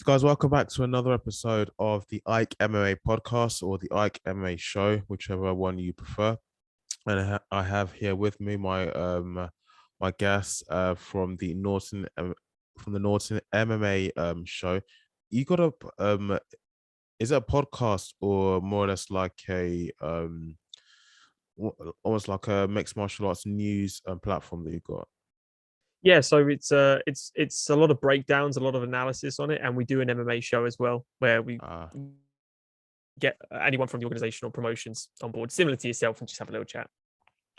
So guys, welcome back to another episode of the Ike MMA podcast or the Ike MMA show, whichever one you prefer. And I have here with me my guest from the Norton MMA show. You got a is it a podcast or more or less like a almost like a mixed martial arts news platform that you got? Yeah, so it's a lot of breakdowns, a lot of analysis on it, and we do an MMA show as well where we Ah, get anyone from the organization or promotions on board, similar to yourself, and just have a little chat.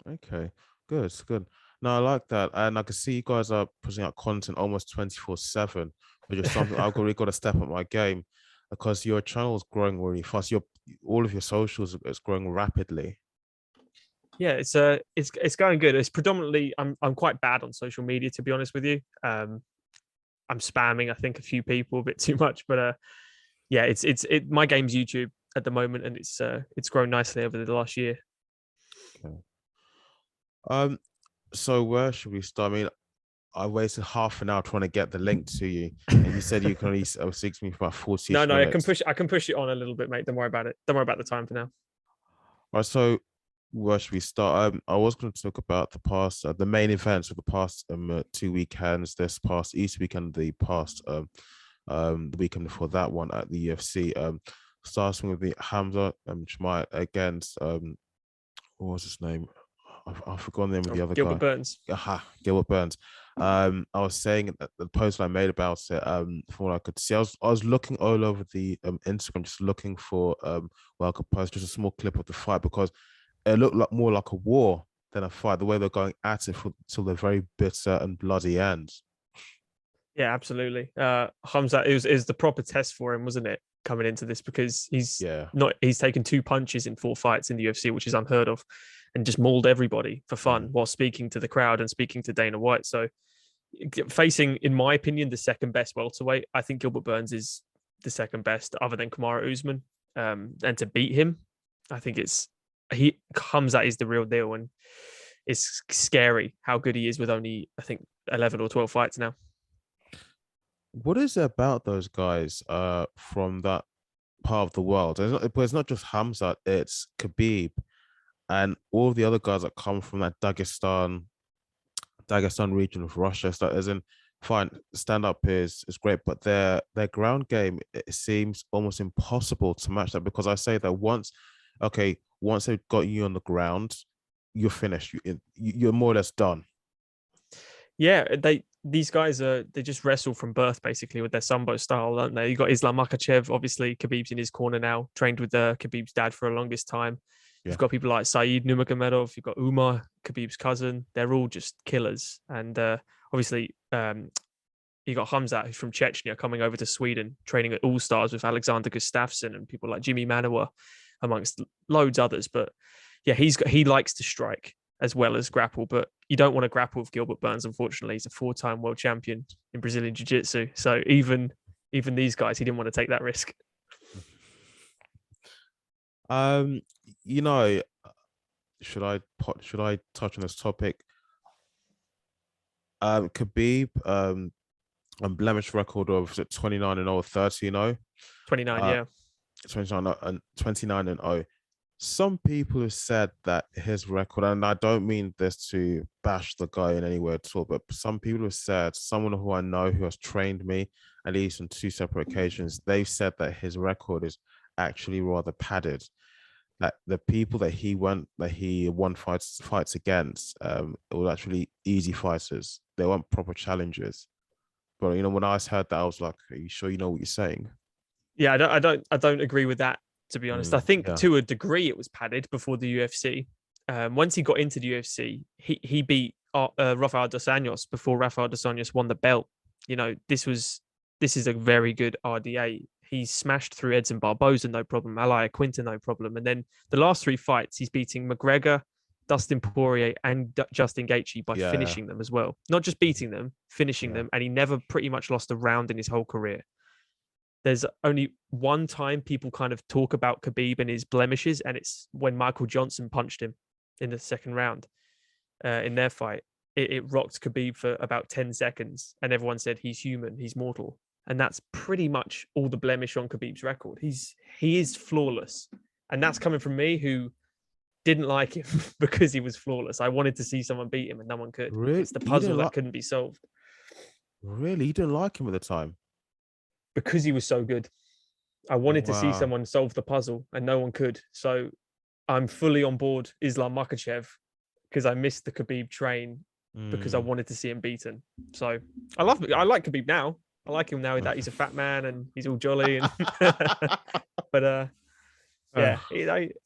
okay, good, good. No, I like that, and I can see you guys are putting out content almost 24/7, which is something I've really got to step up my game because your channel is growing really fast. Your all of your socials is growing rapidly. Yeah, it's going good. It's predominantly I'm quite bad on social media, to be honest with you. I'm spamming, I think, a few people a bit too much, but yeah, it's my game's YouTube at the moment, and it's grown nicely over the last year. Okay. Um, so where should we start? I mean, I wasted half an hour trying to get the link to you, and you said you can only speak to me for about 40 No, minutes. I can push it on a little bit, mate. Don't worry about it. Don't worry about the time for now. All right, so where should we start? I was going to talk about the main events of the past 2 weekends. This past Easter weekend, the weekend before that one at the UFC. Starting with the Hamza Mma against what was his name? I've forgotten the name of the other Gilbert guy. Burns. Aha, Gilbert Burns. I was saying that the post I made about it, from what I could see, I was looking all over the Instagram, just looking for where I could post just a small clip of the fight because it looked like more like a war than a fight. The way they're going at it till the very bitter and bloody end. Yeah, absolutely. Hamza is the proper test for him, wasn't it? Coming into this because Yeah. he's taken two punches in four fights in the UFC, which is unheard of, and just mauled everybody for fun while speaking to the crowd and speaking to Dana White. So facing, in my opinion, the second best welterweight, I think Gilbert Burns is the second best, other than Kamaru Usman. And to beat him, I think he Hamza is the real deal, and it's scary how good he is with only, I think, 11 or 12 fights now. What is it about those guys from that part of the world? But it's not just Hamzat, it's Khabib and all of the other guys that come from that Dagestan region of Russia. So as in fine, stand up is great, but their ground game, it seems almost impossible to match that because I say that once they've got you on the ground, you're finished. You're more or less done. Yeah, these guys they just wrestle from birth basically with their sambo style, don't they? You got Islam Makhachev, obviously Khabib's in his corner now, trained with Khabib's dad for the longest time. Yeah. You've got people like Saeed Nurmagomedov, you've got Umar, Khabib's cousin. They're all just killers, and obviously you got Hamzat, who's from Chechnya, coming over to Sweden, training at All Stars with Alexander Gustafsson and people like Jimmy Manuwa, amongst loads others. But yeah, he likes to strike as well as grapple, but you don't want to grapple with Gilbert Burns. Unfortunately, he's a four-time world champion in Brazilian Jiu-Jitsu. So even these guys, he didn't want to take that risk. Um, you know, should I touch on this topic? Khabib, a blemish record of 29 and 0, 30, 29, uh, yeah. 29 and 0. Some people have said that his record, and I don't mean this to bash the guy in any way at all, but some people have said, someone who I know who has trained me at least on two separate occasions, they've said that his record is actually rather padded. Like the people that he won fights against, it was actually easy fighters. They weren't proper challengers. But when I heard that, I was like, "Are you sure you know what you're saying?" Yeah, I don't agree with that, to be honest. I think Yeah, to a degree it was padded before the UFC. Once he got into the UFC, he beat Rafael dos Anjos before Rafael dos Anjos won the belt. This is a very good RDA. He smashed through Edson Barboza, no problem. Ally Quinta, no problem. And then the last three fights, he's beating McGregor, Dustin Poirier, and Justin Gaethje by yeah, finishing them as well. Not just beating them, finishing yeah. them. And he never pretty much lost a round in his whole career. There's only one time people kind of talk about Khabib and his blemishes, and it's when Michael Johnson punched him in the second round in their fight. It rocked Khabib for about 10 seconds, and everyone said he's human, he's mortal. and that's pretty much all the blemish on Khabib's record. He is flawless, and that's coming from me who didn't like him because he was flawless. I wanted to see someone beat him, and no one could. Really, It's the you puzzle didn't that like. couldn't be solved Really, you didn't like him at the time. because he was so good. I wanted to see Wow. someone solve the puzzle, and no one could. So I'm fully on board Islam Makhachev because I missed the Khabib train because I Mm. wanted to see him beaten. So I like Khabib now. I like him now that he's a fat man and he's all jolly and but yeah,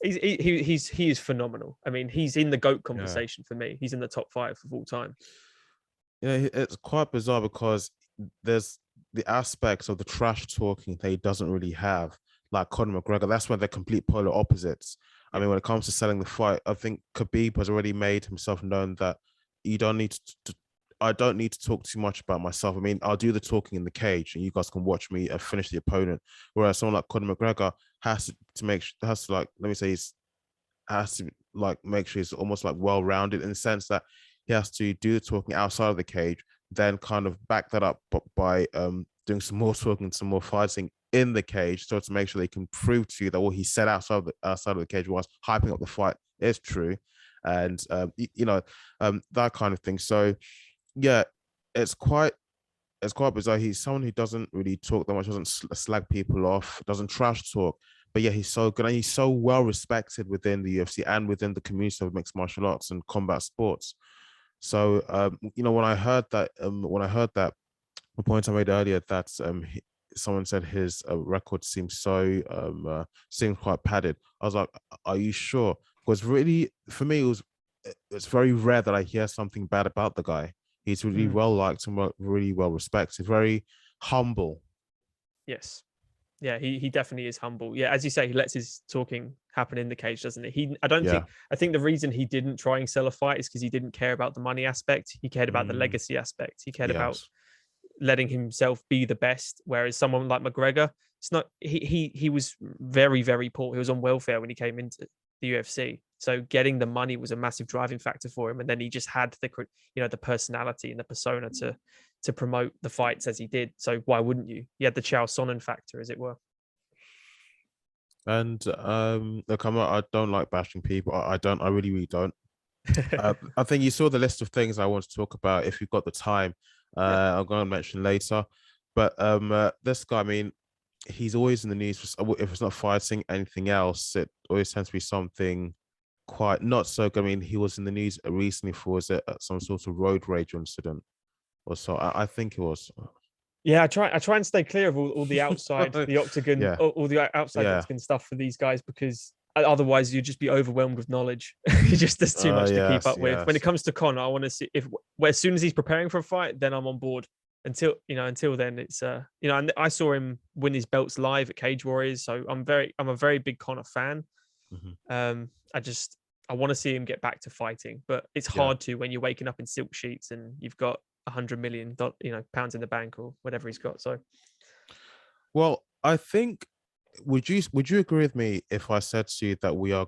he is phenomenal. I mean, he's in the GOAT Yeah. conversation for me. He's in the top 5 of all time. Yeah, it's quite bizarre because there's the aspects of the trash talking that he doesn't really have, like Conor McGregor. That's when they're complete polar opposites. I Yeah. mean, when it comes to selling the fight, I think Khabib has already made himself known that you don't need I don't need to talk too much about myself. I mean, I'll do the talking in the cage, and you guys can watch me finish the opponent. Whereas someone like Conor McGregor has to like, let me say, he's has to like make sure he's almost like well-rounded in the sense that he has to do the talking outside of the cage, then kind of back that up by doing some more talking, some more fighting in the cage, so to make sure they can prove to you that what he said outside of the cage was hyping up the fight is true, and that kind of thing. So yeah, it's quite bizarre. He's someone who doesn't really talk that much, doesn't slag people off, doesn't trash talk. But yeah, he's so good and he's so well respected within the UFC and within the community of mixed martial arts and combat sports. So when I heard that, the point I made earlier that someone said his record seemed quite padded. I was like, are you sure? Because really, for me, it's very rare that I hear something bad about the guy. He's really Mm, well liked and really well respected, very humble. yes. Yeah, he definitely is humble. Yeah, as you say, he lets his talking happen in the cage, doesn't he? Yeah. I think the reason he didn't try and sell a fight is because he didn't care about the money aspect. He cared about the Mm, legacy aspect. He cared about yes. letting himself be the best. Whereas someone like McGregor, it's not he was very, very poor. He was on welfare when he came into the UFC. So getting the money was a massive driving factor for him. And then he just had the personality and the persona to promote the fights as he did. So why wouldn't you? He had the Chow Sonnen factor, as it were. And look, I don't like bashing people. I don't. I really, really don't. I think you saw the list of things I want to talk about. If you've got the time, Yeah. I'm going to mention later. But this guy, I mean, he's always in the news for, if it's not fighting anything else, it always tends to be something quite not so good. I mean, he was in the news recently for was it some sort of road rage incident or so. I think it was. Yeah, I try and stay clear of all the outside, the octagon, Yeah, all the outside yeah, octagon stuff for these guys because otherwise you'd just be overwhelmed with knowledge. There's too much to keep yes, up with. When it yes. comes to Conor, I want to see if as soon as he's preparing for a fight, then I'm on board. Until then, it's and I saw him win his belts live at Cage Warriors, so I'm a very big Conor fan. Mhm. I want to see him get back to fighting, but it's Yeah. hard to when you're waking up in silk sheets and you've got $100 million, pounds in the bank or whatever he's got. So Well, I think would you agree with me if I said to you that we are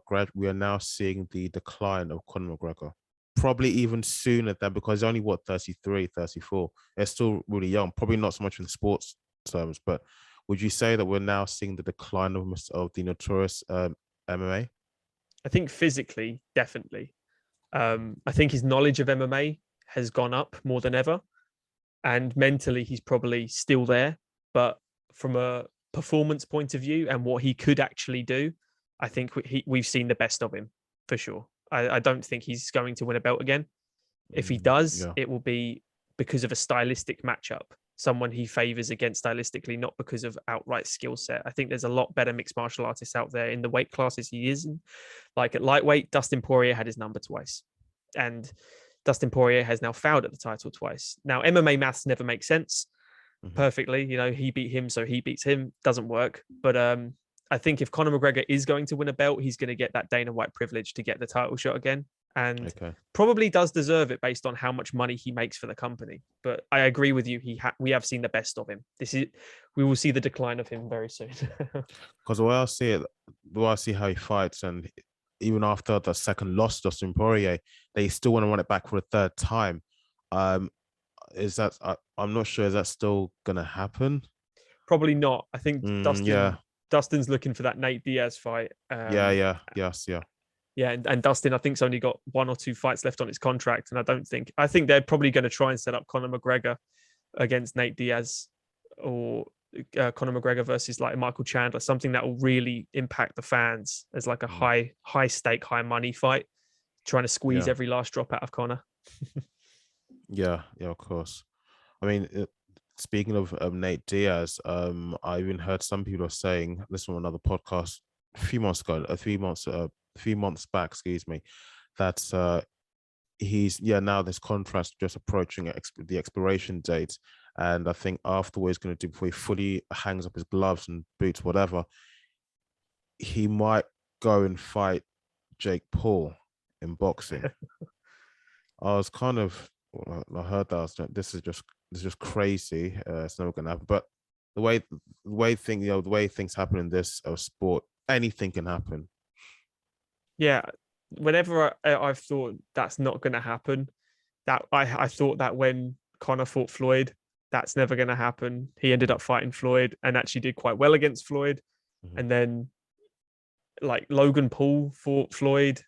now seeing the decline of Conor McGregor? Probably even sooner than because he's only what 33, 34. It's still really young. Probably not so much in sports terms, but would you say that we're now seeing the decline of the notorious MMA? I think physically, definitely. I think his knowledge of MMA has gone up more than ever, and mentally he's probably still there, but from a performance point of view and what he could actually do, I think we've seen the best of him for sure. I don't think he's going to win a belt again. If he does, Yeah. it will be because of a stylistic matchup, someone he favors against stylistically, not because of outright skill set. I think there's a lot better mixed martial artists out there in the weight classes he is in. Like at lightweight, Dustin Poirier had his number twice. And Dustin Poirier has now fouled at the title twice. Now, MMA maths never make sense Mhm. perfectly. He beat him, so he beats him. Doesn't work. But I think if Conor McGregor is going to win a belt, he's going to get that Dana White privilege to get the title shot again, and Okay. probably does deserve it based on how much money he makes for the company. But I agree with you. We have seen the best of him. We will see the decline of him very soon. Because the way I see how he fights, and even after the second loss to Dustin Poirier, they still want to run it back for a third time. Um, I'm not sure is that still gonna happen? Probably not. I think Yeah, Dustin's looking for that Nate Diaz fight. yes, yeah. Yeah, and Dustin, I think's only got 1 or 2 fights left on his contract, and I think they're probably going to try and set up Conor McGregor against Nate Diaz, or Conor McGregor versus like Michael Chandler, something that will really impact the fans as like a high stake, high money fight, trying to squeeze every last drop out of Conor. Yeah, of course. I mean, speaking of Nate Diaz, I even heard some people are saying this from another podcast a few months back, excuse me, that he's now this contract just approaching the expiration date, and I think after what he's going to do before he fully hangs up his gloves and boots, whatever, he might go and fight Jake Paul in boxing. I was kind of, I heard that, I was like, this is just crazy. It's never gonna happen. But the way things happen in this sport, anything can happen. Yeah, whenever I've thought that's not going to happen, that I thought that when Conor fought Floyd, that's never going to happen. He ended up fighting Floyd and actually did quite well against Floyd. And then like Logan Paul fought Floyd,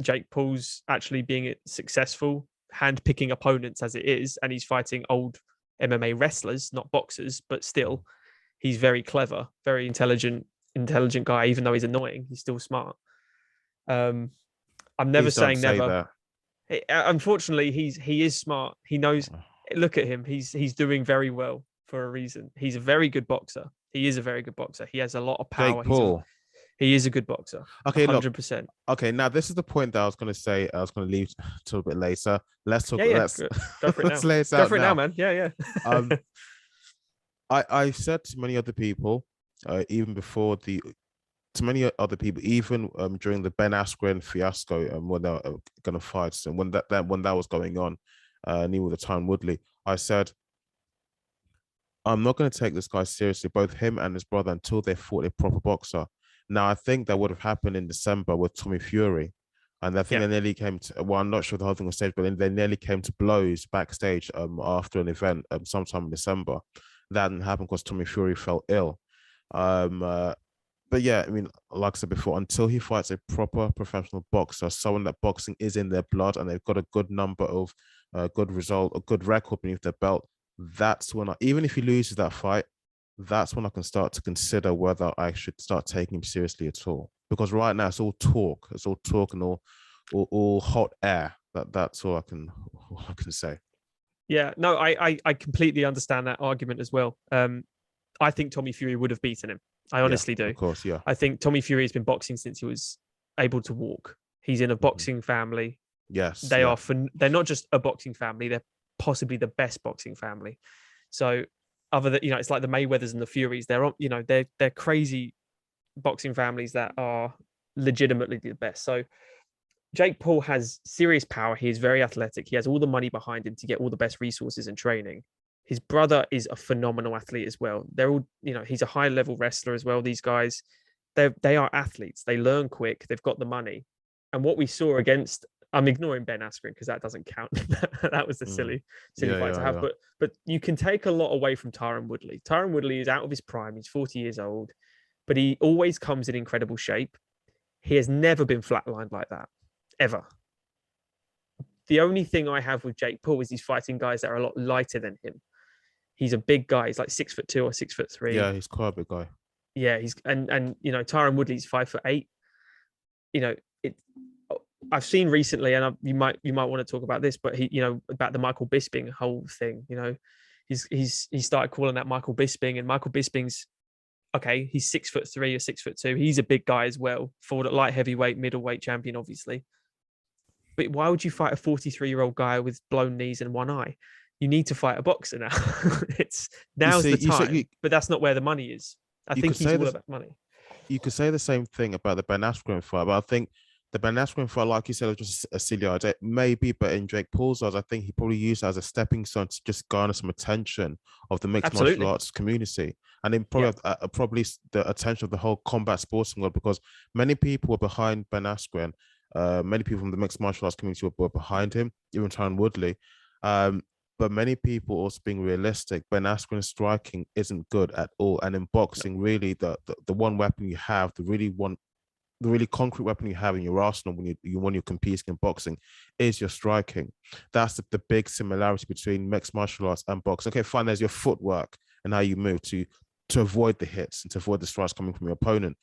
Jake Paul's actually being successful, hand-picking opponents as it is, and he's fighting old MMA wrestlers, not boxers, but still, he's very clever, very intelligent guy. Even though he's annoying, he's still smart. I'm never saying never. Unfortunately, he is smart. He knows. Look at him. He's doing very well for a reason. He's a very good boxer. He is a very good boxer. He has a lot of power. Jake Paul. He is a good boxer. Okay, 100%. Okay, now this is the point that I was going to say. I was going to leave a little bit later. Let's talk. Let's go for it now. Let's lay it out. Go for it now, man. Yeah. I said to many other people, even during the Ben Askren fiasco, when they were going to fight, and when that was going on, and with the Tyron Woodley, I said, I'm not going to take this guy seriously, both him and his brother, until they fought a proper boxer. Now, I think that would have happened in December with Tommy Fury. And I think they nearly came to, well, I'm not sure the whole thing was staged, but they nearly came to blows backstage after an event sometime in December. That didn't happen because Tommy Fury fell ill. But yeah, I mean, like I said before, until he fights a proper professional boxer, someone that boxing is in their blood and they've got a good number of good record beneath their belt, that's when even if he loses that fight, that's when I can start to consider whether I should start taking him seriously at all. Because right now it's all talk. It's all talk and all hot air. That's all I can say. Yeah, no, I completely understand that argument as well. I think Tommy Fury would have beaten him. I honestly do. Of course, yeah. I think Tommy Fury has been boxing since he was able to walk. He's in a boxing family. Yes. They're not just a boxing family, they're possibly the best boxing family. So other than, it's like the Mayweathers and the Furies, they're crazy boxing families that are legitimately the best. So Jake Paul has serious power. He is very athletic. He has all the money behind him to get all the best resources and training. His brother is a phenomenal athlete as well. They're all, he's a high level wrestler as well. These guys, they are athletes. They learn quick. They've got the money. And what we saw against, I'm ignoring Ben Askren because that doesn't count. That was the silly fight to have. Yeah. But you can take a lot away from Tyron Woodley. Tyron Woodley is out of his prime. He's 40 years old, but he always comes in incredible shape. He has never been flatlined like that, ever. The only thing I have with Jake Paul is he's fighting guys that are a lot lighter than him. He's a big guy. He's like 6'2" or 6'3". Yeah, he's quite a big guy. Yeah, he's and Tyron Woodley's 5'8". I've seen recently, and you might want to talk about this, but he, about the Michael Bisping whole thing. He started calling out Michael Bisping, and Michael Bisping's okay. He's 6'3" or 6'2". He's a big guy as well, for the light heavyweight, middleweight champion, obviously. But why would you fight a 43-year-old guy with blown knees and one eye? You need to fight a boxer now. Now's the time, but that's not where the money is. I think he's all about money. You could say the same thing about the Ben Askren fight, but I think the Ben Askren fight, like you said, was just a silly idea. Maybe, but in Jake Paul's eyes, I think he probably used it as a stepping stone to just garner some attention of the mixed martial arts community, and then probably the attention of the whole combat sporting world, because many people were behind Ben Askren. Many people from the mixed martial arts community were behind him, even Tyron Woodley. But many people also being realistic. Ben Askren's striking isn't good at all. And in boxing, really, the one weapon you have, the really concrete weapon you have in your arsenal when you're competing in boxing is your striking. That's the big similarity between mixed martial arts and boxing. Okay, fine. There's your footwork and how you move to avoid the hits and to avoid the strikes coming from your opponent.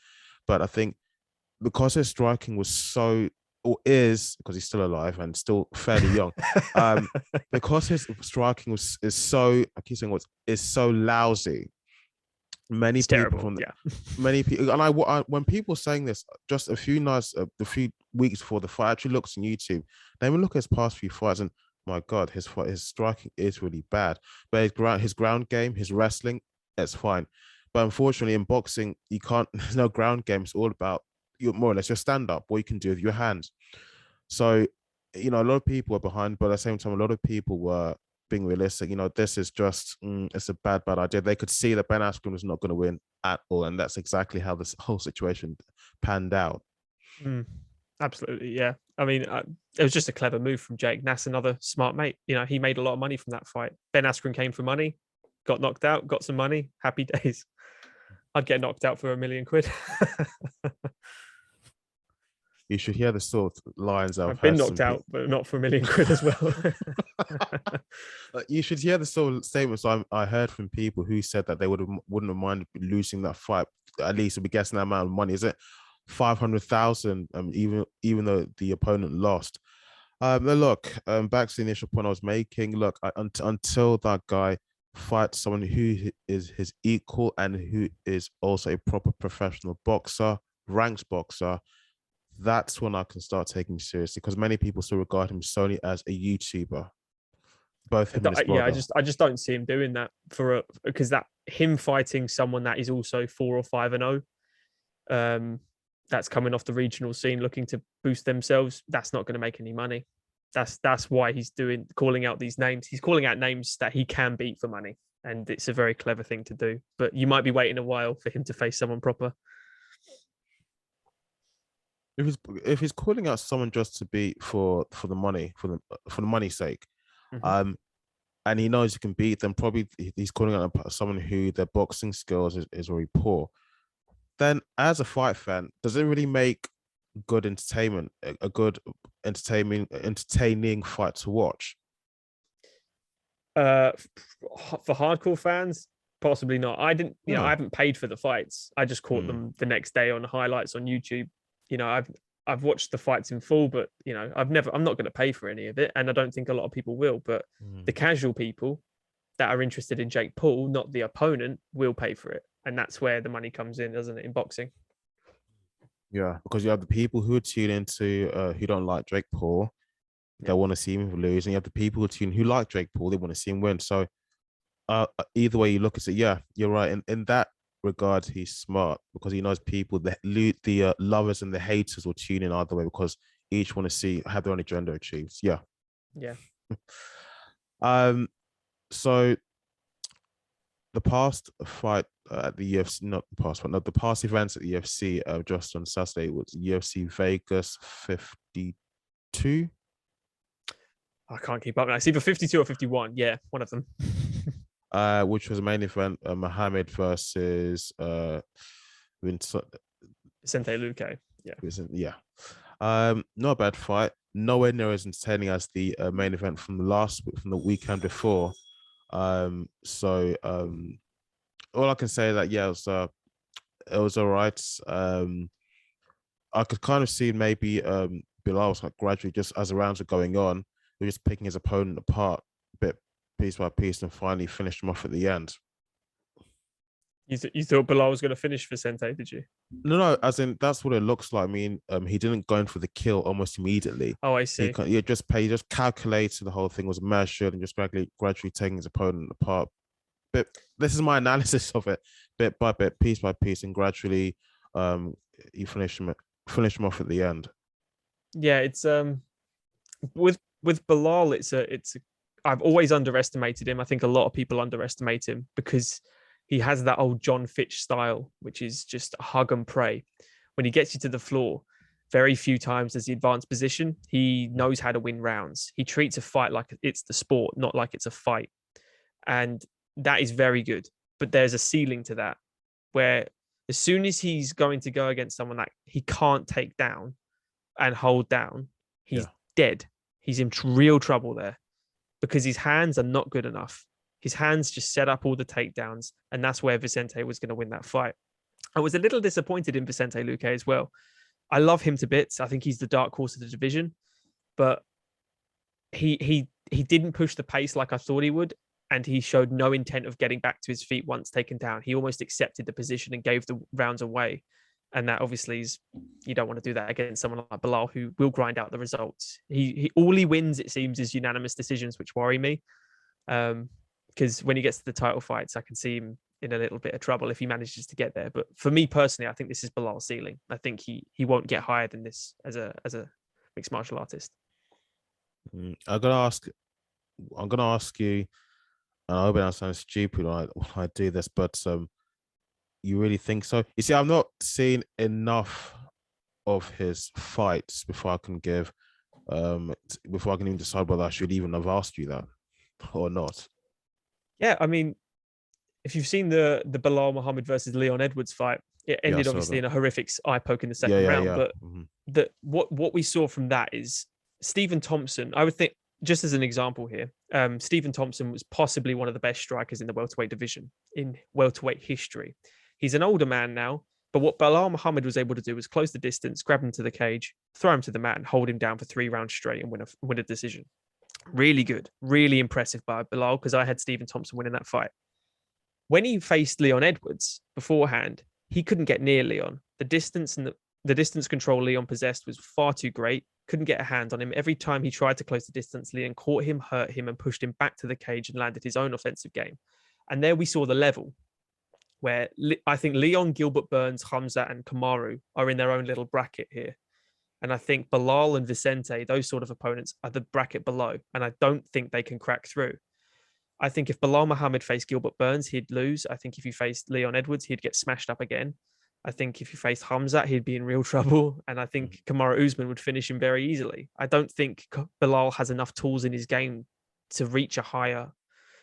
But I think because his striking was so, or is, because he's still alive and still fairly young, because his striking is so, I keep saying is so lousy. Many It's people terrible. from Yeah. many people, and when people are saying this, just a few nights, a few weeks before the fight, I actually looks on YouTube. They even look at his past few fights, and my God, his striking is really bad. But his ground game, his wrestling, it's fine. But unfortunately, in boxing, you can't. There's no ground game. It's all about your more or less your stand up, what you can do with your hands. So, a lot of people are behind, but at the same time, a lot of people were being realistic. This is just it's a bad idea. They could see that Ben Askren was not going to win at all, and that's exactly how this whole situation panned out. Absolutely, yeah. I mean, it was just a clever move from Jake. That's another smart mate. He made a lot of money from that fight. Ben Askren came for money, got knocked out, got some money. Happy days. I'd get knocked out for £1 million. You should hear the sort of lines I've been knocked out, but not for £1 million as well. You should hear the sort of statements I heard from people who said that they wouldn't have minded losing that fight. At least be guessing that amount of money. Is it 500,000? Even though the opponent lost. Look, back to the initial point I was making. Look, until that guy fights someone who is his equal and who is also a proper professional boxer, ranked boxer, that's when I can start taking seriously, because many people still regard him solely as a YouTuber. Both him and his brother. Yeah, I just don't see him doing that because that him fighting someone that is also 4 or 5-0, that's coming off the regional scene looking to boost themselves. That's not going to make any money. That's why he's calling out these names. He's calling out names that he can beat for money, and it's a very clever thing to do. But you might be waiting a while for him to face someone proper. If he's calling out someone just to be for the money, for the money's sake, and he knows he can beat them, probably he's calling out someone who their boxing skills is very poor. Then, as a fight fan, does it really make good entertainment, a good entertaining fight to watch? For hardcore fans, possibly not. I didn't, I haven't paid for the fights. I just caught them the next day on highlights on YouTube. I've watched the fights in full, but I'm not going to pay for any of it, and I don't think a lot of people will. But the casual people that are interested in Jake Paul, not the opponent, will pay for it, and that's where the money comes in, doesn't it, in boxing? Yeah, because you have the people who tune into who don't like Jake Paul, they want to see him lose, and you have the people who like Jake Paul, they want to see him win. So either way you look at it, yeah, you're right. In that regard, he's smart, because he knows people, the lovers and the haters will tune in either way, because each want to have their own agenda achieved. Yeah. So the past fight at the UFC, not the past one, no, the past events at the UFC just on Saturday was UFC Vegas 52. I can't keep up now. It's either 52 or 51. Yeah, one of them. Which was a main event, Muhammad versus Vicente Luque. Yeah. Not a bad fight. Nowhere near as entertaining as the main event from the weekend before. So all I can say is that it was all right. I could kind of see maybe Bilal was like gradually, just as the rounds are going on, he was just picking his opponent apart a bit, piece by piece, and finally finished him off at the end. You thought Bilal was going to finish Vicente, did you? No, as in that's what it looks like. I mean, he didn't go in for the kill almost immediately. Oh, I see. He just calculated the whole thing was measured and just gradually taking his opponent apart. But this is my analysis of it, bit by bit, piece by piece, and gradually, you finish him off at the end. Yeah, it's with Bilal, it's I've always underestimated him. I think a lot of people underestimate him because he has that old John Fitch style, which is just hug and pray. When he gets you to the floor, Very few times does he advance position. He knows how to win rounds. He treats a fight like it's the sport, not like it's a fight. And that is very good. But there's a ceiling to that where as soon as he's going to go against someone that he can't take down and hold down, he's dead. He's in real trouble there because his hands are not good enough. His hands just set up all the takedowns, and that's where Vicente was going to win that fight. I was a little disappointed in Vicente Luque as well. I love him to bits. I think he's the dark horse of the division, but he didn't push the pace like I thought he would, and he showed no intent of getting back to his feet once taken down. He almost accepted the position and gave the rounds away. And that obviously is, you don't want to do that against someone like Bilal, who will grind out the results. He all he wins, it seems, is unanimous decisions, which worry me. Because when he gets to the title fights, I can see him in a little bit of trouble if he manages to get there. But for me personally, I think this is Bilal's ceiling. I think he won't get higher than this as a mixed martial artist. I'm gonna ask you, and I hope it sounds stupid when I do this, but you really think so? You see, I've not seen enough of his fights before I can even decide whether I should even have asked you that or not. Yeah, I mean, if you've seen the Bilal Muhammad versus Leon Edwards fight, it ended obviously in a horrific eye poke in the second round. But what we saw from that is Stephen Thompson. I would think, just as an example here, Stephen Thompson was possibly one of the best strikers in the welterweight division in welterweight history. He's an older man now, but what Bilal Muhammad was able to do was close the distance, grab him to the cage, throw him to the mat, and hold him down for 3 rounds straight and win a decision. Really good, really impressive by Bilal, because I had Stephen Thompson winning that fight. When he faced Leon Edwards beforehand, he couldn't get near Leon. The distance and the distance control Leon possessed was far too great. Couldn't get a hand on him. Every time he tried to close the distance, Leon caught him, hurt him, and pushed him back to the cage and landed his own offensive game. And there we saw the level where I think Leon, Gilbert Burns, Hamza, and Kamaru are in their own little bracket here. And I think Bilal and Vicente, those sort of opponents, are the bracket below. And I don't think they can crack through. I think if Bilal Muhammad faced Gilbert Burns, he'd lose. I think if he faced Leon Edwards, he'd get smashed up again. I think if he faced Hamza, he'd be in real trouble. And I think Kamaru Usman would finish him very easily. I don't think Bilal has enough tools in his game to reach a higher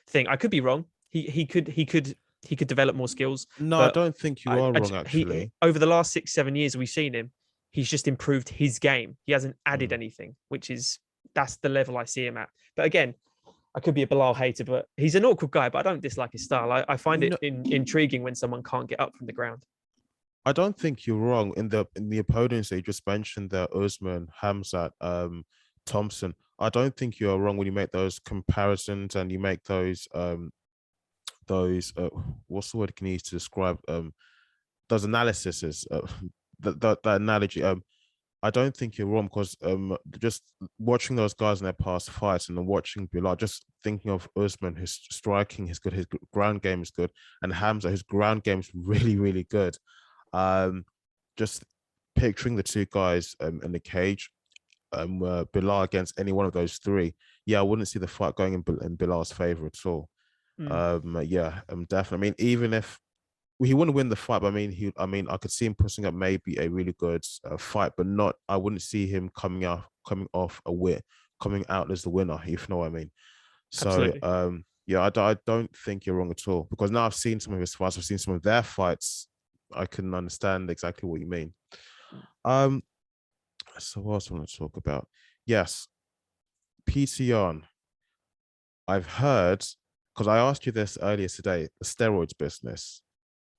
thing. I could be wrong. He could develop more skills. No, I don't think you are wrong, actually. Over the last 6-7 years we've seen him, he's just improved his game. He hasn't added anything, that's the level I see him at. But again, I could be a Bilal hater, but he's an awkward guy, but I don't dislike his style. I find it intriguing when someone can't get up from the ground. I don't think you're wrong in the opponents that you just mentioned there, Usman, Hamzat, Thompson. I don't think you're wrong when you make those comparisons and you make those what's the word can you use to describe those analyses, that analogy. I don't think you're wrong because just watching those guys in their past fights and then watching Bilal, just thinking of Usman, his striking is good, his ground game is good, and Hamza, his ground game is really, really good. Just picturing the two guys in the cage, Bilal against any one of those three, I wouldn't see the fight going in Bilal's favor at all. Definitely. I mean, even if he wouldn't win the fight, but I could see him pushing up maybe a really good fight, but not. I wouldn't see him coming out as the winner, if you know what I mean. So, absolutely. I don't think you're wrong at all because now I've seen some of his fights, I've seen some of their fights. I can understand exactly what you mean. So what else I want to talk about? Yes, PTR. I've heard, because I asked you this earlier today, the steroids business.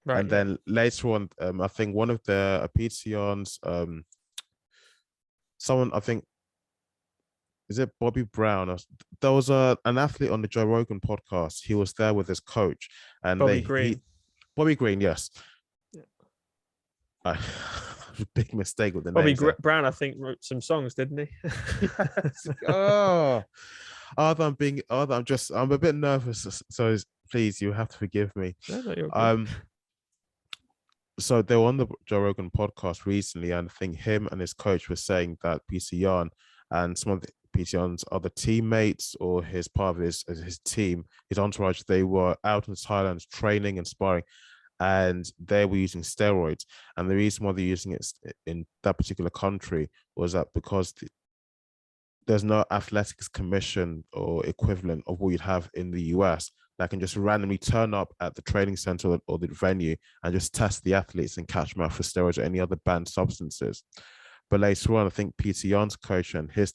Right, and then later on, I think one of the PTR's, someone, I think, is it Bobby Brown? There was an athlete on the Joe Rogan podcast. He was there with his coach. And Bobby Green, yes. Yeah. Big mistake with the name. Bobby Brown, I think, wrote some songs, didn't he? Yes. I'm a bit nervous. So please, you have to forgive me. No, you're good. So they were on the Joe Rogan podcast recently, and I think him and his coach were saying that PTR and some of the PTR's other teammates or his part of his team, his entourage, they were out in Thailand training and sparring. and they were using steroids. And the reason why they're using it in that particular country was that because there's no athletics commission or equivalent of what you'd have in the US that can just randomly turn up at the training center or the venue and just test the athletes and catch them out for steroids or any other banned substances. But later on, I think Peter Yan's coach and his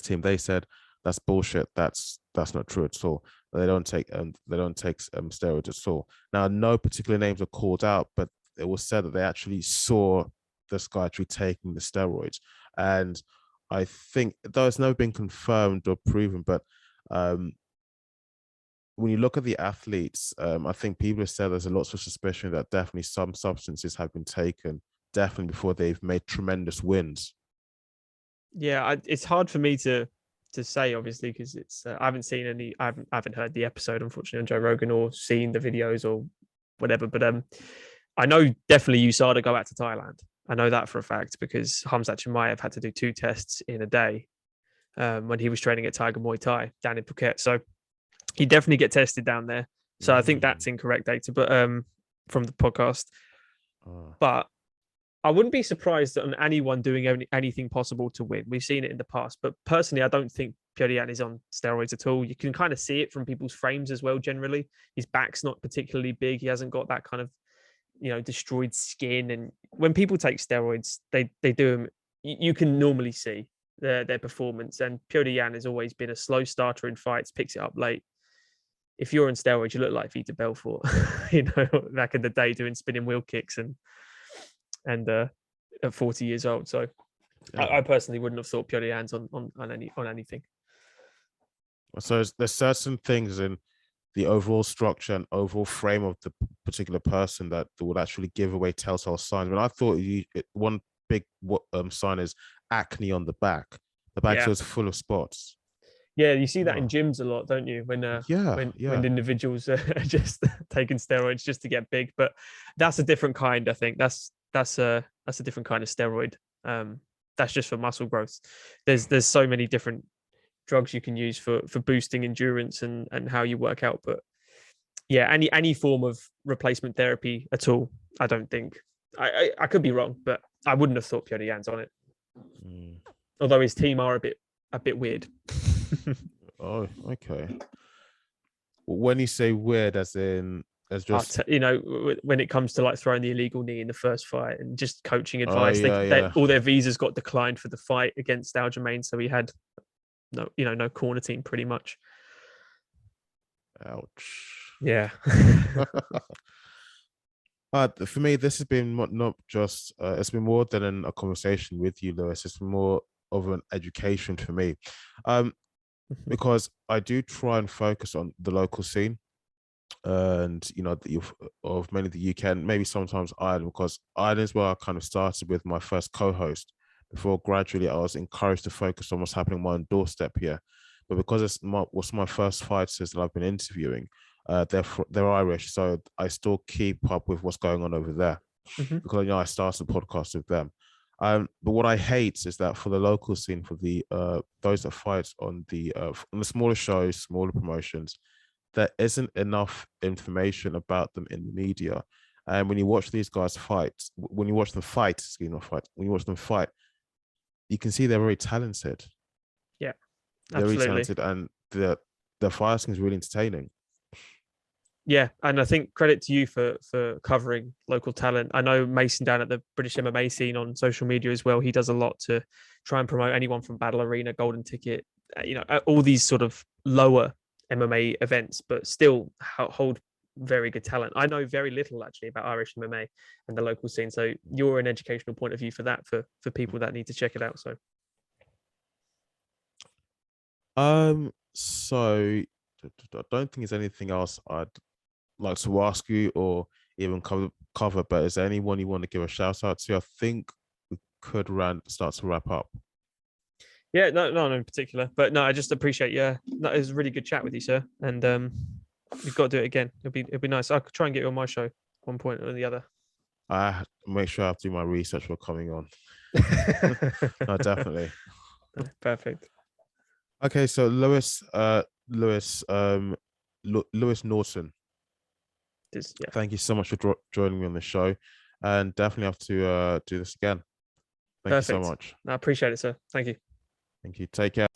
team, they said that's bullshit. That's not true at all. They don't take steroids at all. Now, no particular names are called out, but it was said that they actually saw this guy actually taking the steroids. And I think, though it's never been confirmed or proven, but when you look at the athletes, I think people have said there's a lot of suspicion that definitely some substances have been taken, definitely before they've made tremendous wins. Yeah, it's hard for me to say, obviously, because it's I haven't seen any. I haven't heard the episode, unfortunately, on Joe Rogan, or seen the videos or whatever. But I know definitely USADA go out to Thailand. I know that for a fact because Khamzat Chimaev had to do 2 tests in a day when he was training at Tiger Muay Thai down in Phuket. So he definitely get tested down there. So I think that's incorrect data, but from the podcast. But I wouldn't be surprised on anyone doing anything possible to win. We've seen it in the past, but personally, I don't think Yan is on steroids at all. You can kind of see it from people's frames as well. Generally, his back's not particularly big. He hasn't got that kind of, destroyed skin. And when people take steroids, they do them. You can normally see their performance. And Yan has always been a slow starter in fights, picks it up late. If you're on steroids, you look like Vita Belfort, back in the day doing spinning wheel kicks and at 40 years old. So yeah. I personally wouldn't have thought Yan's on anything. So there's certain things in the overall structure and overall frame of the particular person that would actually give away telltale signs. But I thought one big sign is acne on the back. The back is full of spots. Yeah, you see that in gyms a lot, don't you? When individuals are just taking steroids just to get big. But that's a different kind, I think. That's a different kind of steroid. That's just for muscle growth. There's so many different drugs you can use for boosting endurance and how you work out. But yeah, any form of replacement therapy at all, I don't think. I could be wrong, but I wouldn't have thought Yan's on it. Although his team are a bit weird. Oh, okay. When you say weird, as just when it comes to like throwing the illegal knee in the first fight and just coaching advice, they all their visas got declined for the fight against Aljamain, so he had no corner team pretty much. Ouch. Yeah. But for me, this has been not just it's been more than a conversation with you, Lewis. It's more of an education for me, because I do try and focus on the local scene, and of mainly the UK and maybe sometimes Ireland, because Ireland is where I kind of started with my first co-host. Before gradually I was encouraged to focus on what's happening on my own doorstep here, but because it's what's my first fighters that I've been interviewing, they're Irish, so I still keep up with what's going on over there, because I started a podcast with them. But what I hate is that for the local scene, for the those that fight on the smaller shows, smaller promotions, there isn't enough information about them in the media. And when you watch these guys fight, when you watch them fight, you can see they're very talented. Yeah, absolutely. Very talented, and the fighting is really entertaining. Yeah, and I think credit to you for covering local talent. I know Mason down at the British MMA scene on social media as well. He does a lot to try and promote anyone from Battle Arena, Golden Ticket, all these sort of lower MMA events, but still hold very good talent. I know very little actually about Irish MMA and the local scene, so you're an educational point of view for that for people that need to check it out. So I don't think there's anything else I'd like to ask you or even cover, but is there anyone you want to give a shout out to? I think we could start to wrap up. Yeah, no in particular, but no, I just appreciate it was a really good chat with you, sir, and you've got to do it again. It'll be nice. I could try and get you on my show one point or the other. I make sure I have to do my research for coming on. No, definitely. Perfect. Okay, so Lewis Norton. Yeah. Thank you so much for joining me on the show, and definitely have to do this again. Thank you so Perfect. much. I appreciate it, sir. Thank you. Thank you. Take care.